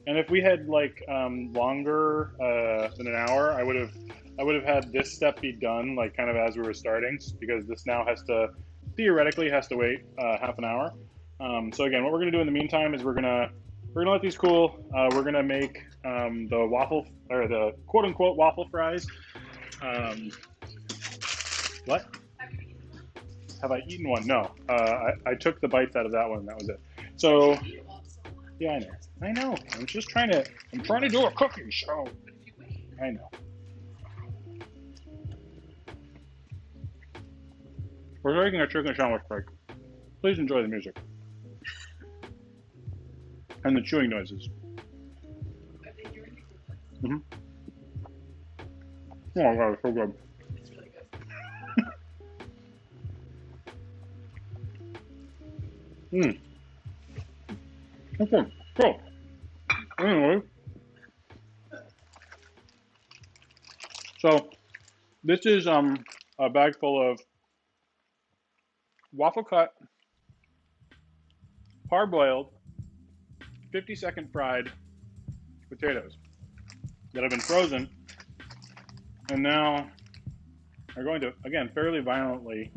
And if we had like longer than an hour, I would have had this step be done like kind of as we were starting, because this now theoretically has to wait half an hour. So again, what we're gonna do in the meantime is we're gonna let these cool. We're gonna make the waffle, or the quote unquote waffle fries. What? Have I eaten one? No. I took the bites out of that one, and that was it. So yeah, I know. I'm trying to do a cooking show. I know. We're making a chicken sandwich break. Please enjoy the music. And the chewing noises. Mm-hmm. Oh my god, it's so good. It's really good. Okay, cool. Anyway. So, this is a bag full of waffle cut, parboiled, 50-second fried potatoes that have been frozen and now are going to, again, fairly violently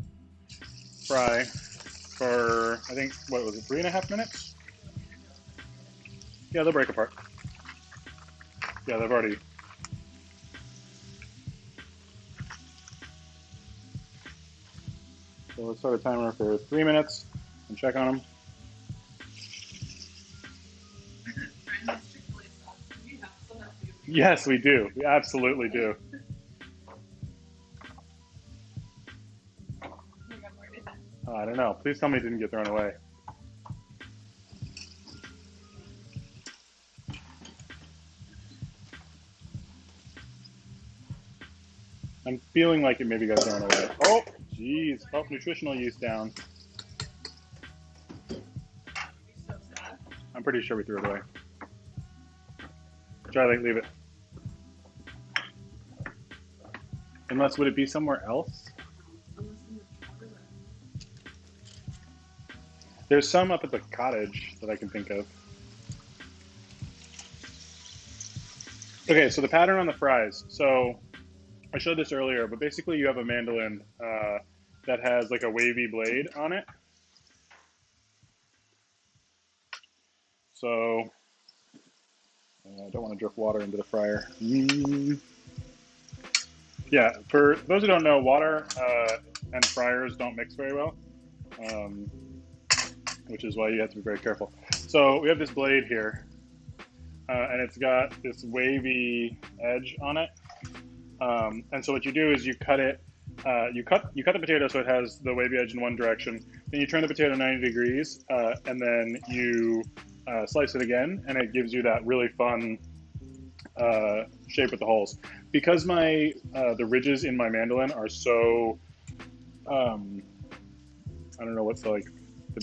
fry for, I think, what was it, 3.5 minutes? Yeah, they'll break apart. Yeah, they've already. So let's start a timer for 3 minutes and check on them. Yes, we do. We absolutely do. I don't know. Please tell me it didn't get thrown away. I'm feeling like it maybe got thrown away. Oh, jeez. Oh, nutritional yeast down. I'm pretty sure we threw it away. Charlie, leave it. Unless, would it be somewhere else? There's some up at the cottage that I can think of. Okay, so the pattern on the fries. So I showed this earlier, but basically you have a mandolin that has like a wavy blade on it. So I don't want to drip water into the fryer. Yeah, for those who don't know, water and fryers don't mix very well, which is why you have to be very careful. So we have this blade here, and it's got this wavy edge on it. And so what you do is you cut it. You cut the potato so it has the wavy edge in one direction. Then you turn the potato 90 degrees, and then you slice it again, and it gives you that really fun shape with the holes. Because the ridges in my mandolin are so I don't know what the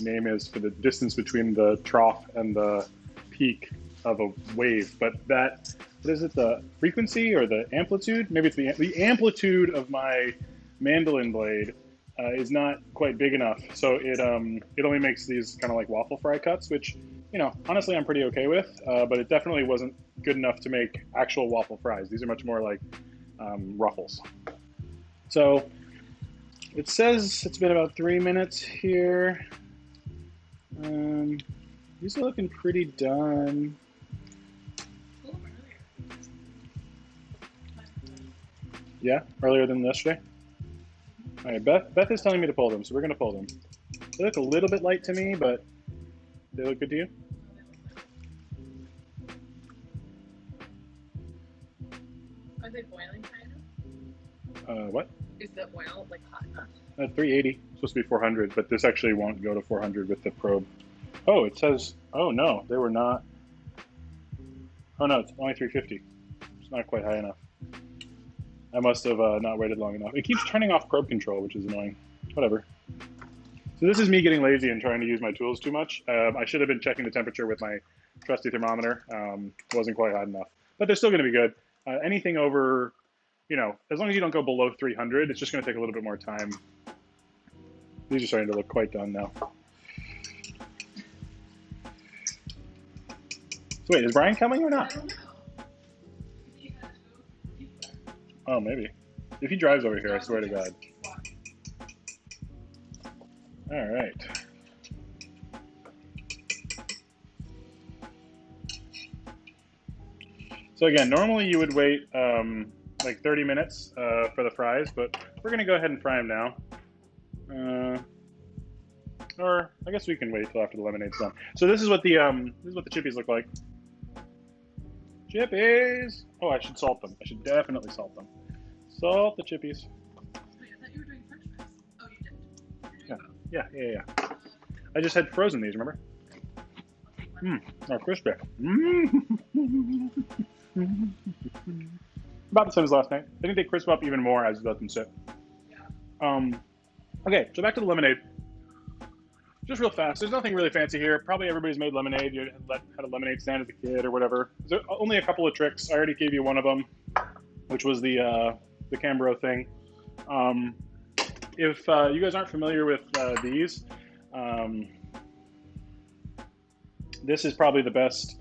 name is for the distance between the trough and the peak of a wave, but that, what is it, the frequency or the amplitude? Maybe it's the amplitude of my mandolin blade is not quite big enough, so it only makes these kind of like waffle fry cuts, which, you know, honestly I'm pretty okay with, but it definitely wasn't good enough to make actual waffle fries. These are much more like ruffles. So it says it's been about 3 minutes here. These are looking pretty done. Yeah, earlier than yesterday. All right, Beth is telling me to pull them, so we're gonna pull them. They look a little bit light to me, but they look good to you. Are they boiling high enough? What? Is the oil like hot enough? 380. It's supposed to be 400, but this actually won't go to 400 with the probe. Oh, it says. Oh no, they were not. Oh no, it's only 350. It's not quite high enough. I must have not waited long enough. It keeps turning off probe control, which is annoying. Whatever. So this is me getting lazy and trying to use my tools too much. I should have been checking the temperature with my trusty thermometer. Wasn't quite hot enough, but they're still going to be good. Anything over, as long as you don't go below 300, it's just going to take a little bit more time. These are starting to look quite done now. So wait, is Brian coming or I not? don't know. He had to go. Oh, maybe. If he drives over here, I swear to God. All right. So again, normally you would wait like 30 minutes for the fries, but we're gonna go ahead and fry them now. Or I guess we can wait till after the lemonade's done. So this is what the chippies look like. Chippies! Oh, I should salt them. I should definitely salt them. Salt the chippies. Wait, I thought you were doing french fries. Oh, you did. Yeah, yeah. I just had frozen these, remember? Oh, crispy. About the same as last night. I think they crisp up even more as you let them sit. Yeah. Okay, so back to the lemonade. Just real fast. There's nothing really fancy here. Probably everybody's made lemonade. You had a lemonade stand as a kid or whatever. There's only a couple of tricks. I already gave you one of them, which was the Cambro thing. If you guys aren't familiar with these, this is probably the best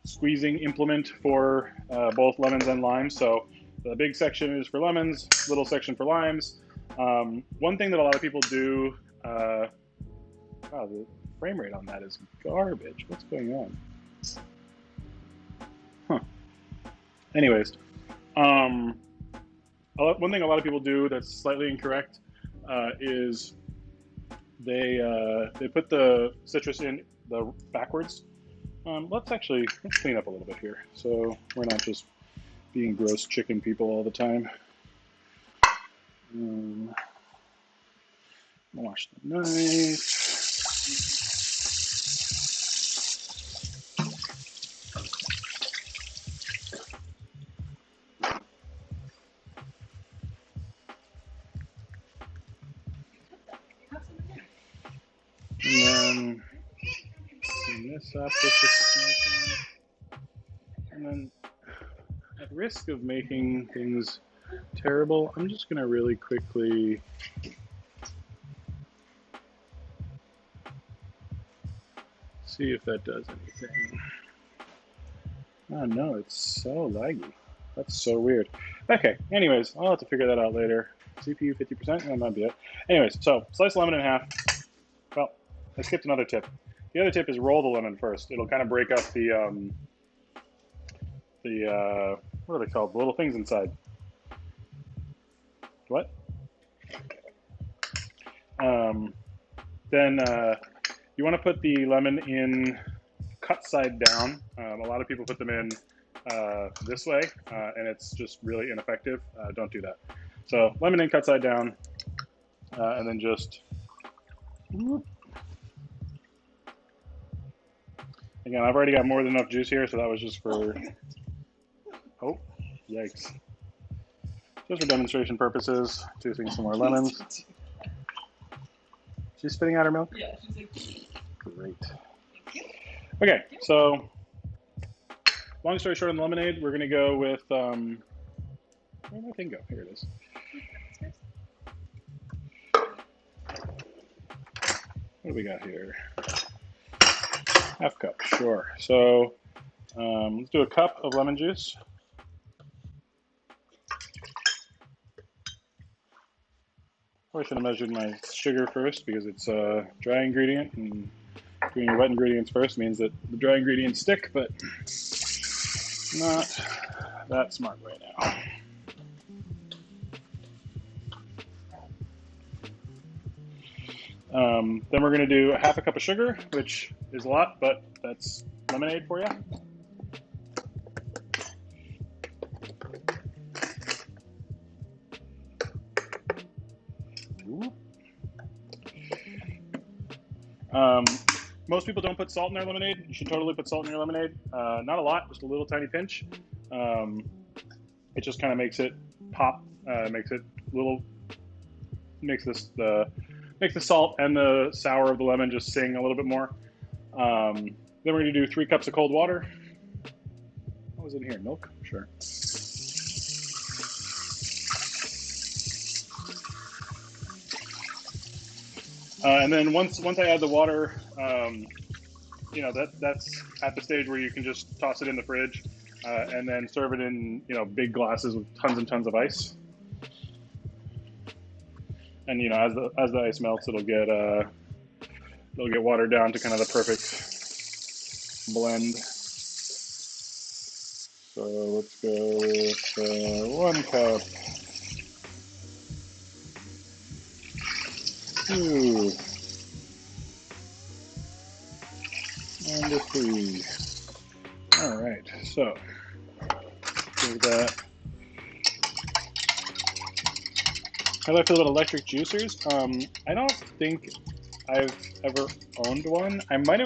squeezing implement for both lemons and limes. So the big section is for lemons, little section for limes. One thing that a lot of people do, wow, the frame rate on that is garbage. What's going on? Huh. Anyways, one thing a lot of people do that's slightly incorrect is they put the citrus in the backwards. Let's clean up a little bit here, so we're not just being gross chicken people all the time. Wash the knife. And then clean this up with the smoke. And then, at risk of making things terrible, I'm just going to really quickly see if that does anything. Oh no, it's so laggy. That's so weird. Okay, anyways, I'll have to figure that out later. CPU 50%? That might be it. Anyways, so slice lemon in half. Well, I skipped another tip. The other tip is roll the lemon first. It'll kind of break up the what are they called? The little things inside. What? Then you want to put the lemon in cut side down. A lot of people put them in this way, and it's just really ineffective. Don't do that. So lemon in cut side down, and then just again, I've already got more than enough juice here, so that was just for, oh, yikes. Just for demonstration purposes, juicing some more lemons. She's spitting out her milk? Yeah, she's like, great. Okay, so long story short on the lemonade, we're gonna go with, where'd my thing go? Here it is. What do we got here? Half cup, sure. So let's do a cup of lemon juice. Probably should have measured my sugar first because it's a dry ingredient, and doing your wet ingredients first means that the dry ingredients stick, but not that smart right now. Then we're going to do half a cup of sugar, which is a lot, but that's lemonade for you. Most people don't put salt in their lemonade. You should totally put salt in your lemonade. Not a lot, just a little tiny pinch. It just kind of makes it pop, makes the salt and the sour of the lemon just sing a little bit more. Then we're going to do 3 cups of cold water. What was in here? Milk? Sure. And then once I add the water, that's at the stage where you can just toss it in the fridge and then serve it in big glasses with tons and tons of ice. And as the ice melts, it'll get watered down to kind of the perfect blend. So let's go with 1 cup. 2. And a 3. All right, so give that. How do I feel about electric juicers? I don't think I've ever owned one. My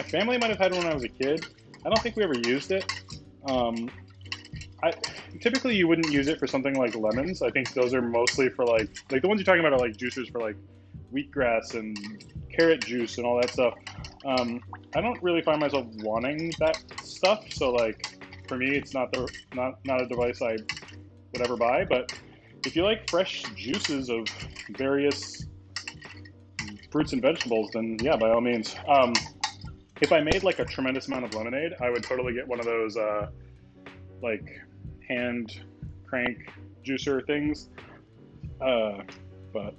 family might have had one when I was a kid. I don't think we ever used it. Typically you wouldn't use it for something like lemons. I think those are mostly for like the ones you're talking about are like juicers for like wheatgrass and carrot juice and all that stuff. I don't really find myself wanting that stuff. So like for me, it's not a device I would ever buy. But if you like fresh juices of various fruits and vegetables, then yeah, by all means. If I made like a tremendous amount of lemonade, I would totally get one of those like hand crank juicer things. But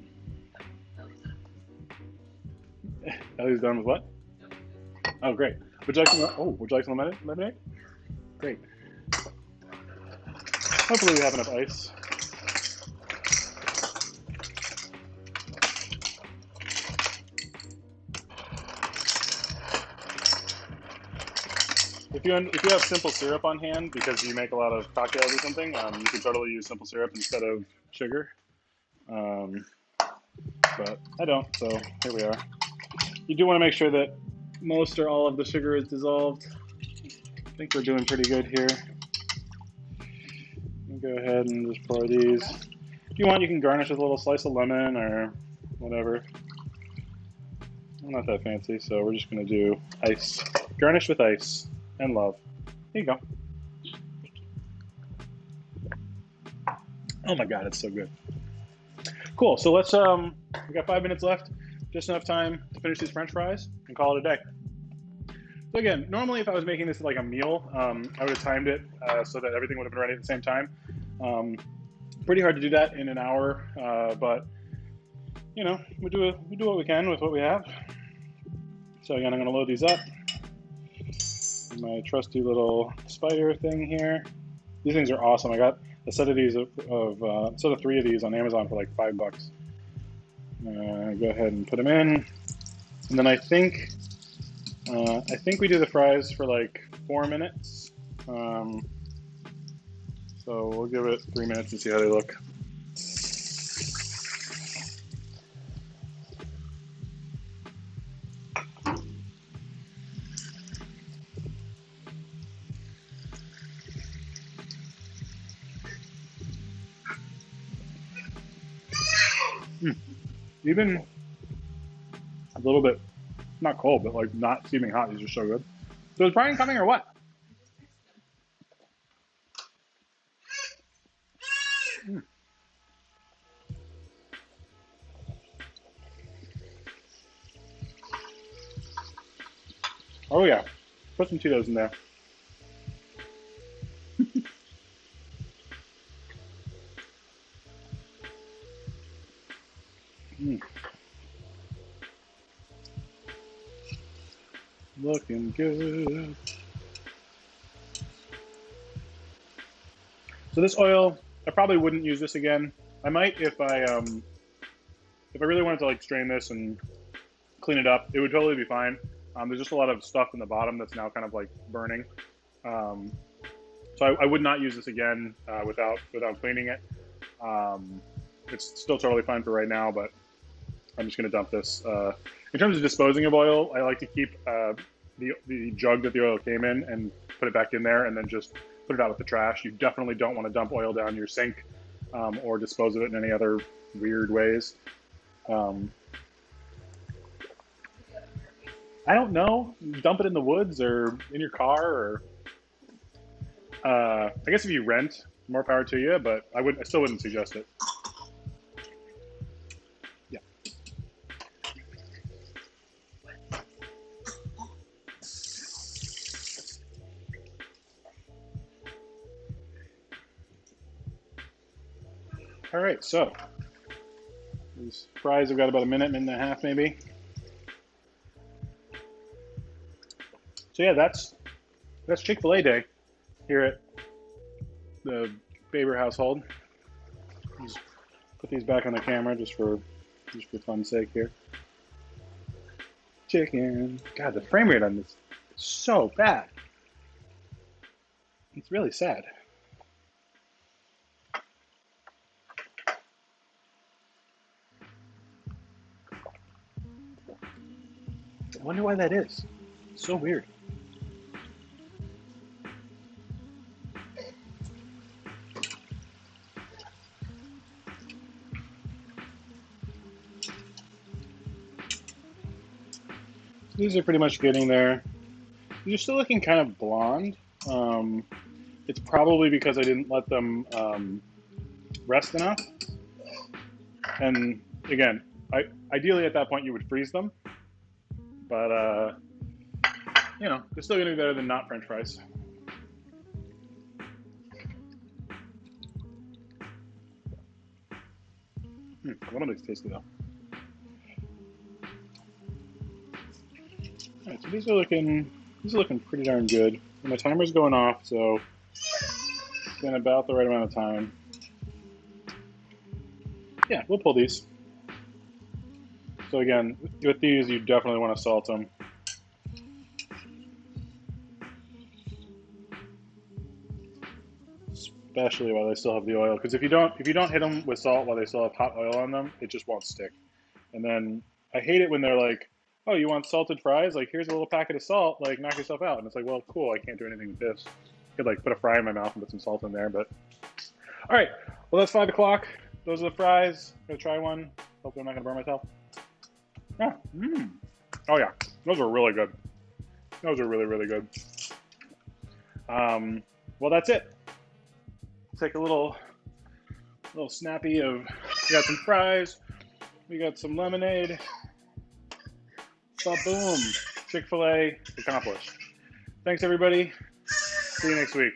Ellie's done with what? Oh, great. Would you like some lemonade? Great. Hopefully we have enough ice. If you have simple syrup on hand because you make a lot of cocktails or something, you can totally use simple syrup instead of sugar. But I don't, so here we are. You do want to make sure that most or all of the sugar is dissolved. I think we're doing pretty good here. Go ahead and just pour these. If you want, you can garnish with a little slice of lemon or whatever. I'm not that fancy, so we're just going to do ice. Garnish with ice and love. There you go. Oh my God, it's so good. Cool, so let's, we got 5 minutes left. Just enough time to finish these French fries and call it a day. So again, normally if I was making this like a meal, I would have timed it so that everything would have been ready at the same time. Pretty hard to do that in an hour, but we do what we can with what we have. So again, I'm going to load these up. My trusty little spider thing here. These things are awesome. I got a set of these set of 3 of these on Amazon for like $5. Go ahead and put them in, and then I think we do the fries for like 4 minutes. So we'll give it 3 minutes and see how they look. Even a little bit, not cold, but like not steaming hot. These are so good. So is Brian coming or what? Oh yeah, put some Cheetos in there. Looking good. So this oil, I probably wouldn't use this again. I might if I if I really wanted to like strain this and clean it up, it would totally be fine. There's just a lot of stuff in the bottom that's now kind of like burning. Um, so I would not use this again without cleaning it. It's still totally fine for right now, but I'm just going to dump this. In terms of disposing of oil, I like to keep the jug that the oil came in and put it back in there, and then just put it out with the trash. You definitely don't want to dump oil down your sink or dispose of it in any other weird ways. I don't know. Dump it in the woods or in your car, or I guess if you rent, more power to you. But I still wouldn't suggest it. Yeah. All right. So these fries have got about a minute and a half, maybe. So yeah, that's Chick-fil-A day here at the Baber household. Just put these back on the camera just for fun's sake here. Chicken. God, the frame rate on this is so bad. It's really sad. I wonder why that is. It's so weird. These are pretty much getting there. They're still looking kind of blonde. It's probably because I didn't let them rest enough. And again, ideally at that point you would freeze them. But, you know, they're still going to be better than not French fries. One of these tasty though. All right, so these are looking pretty darn good. And my timer's going off, so it's been about the right amount of time. Yeah, we'll pull these. So again, with these, you definitely want to salt them. Especially while they still have the oil, because if you don't hit them with salt while they still have hot oil on them, it just won't stick. And then I hate it when they're like, "Oh, you want salted fries? Like, here's a little packet of salt. Like, knock yourself out." And it's like, well, cool. I can't do anything with this. I could like put a fry in my mouth and put some salt in there, but all right. Well, that's 5 o'clock. Those are the fries. I'm gonna try one. Hopefully, I'm not gonna burn myself. Oh yeah, those are really good. Those are really, really good. Well, that's it. Take a little snappy of. We got some fries. We got some lemonade. Boom! Chick-fil-A accomplished. Thanks, everybody. See you next week.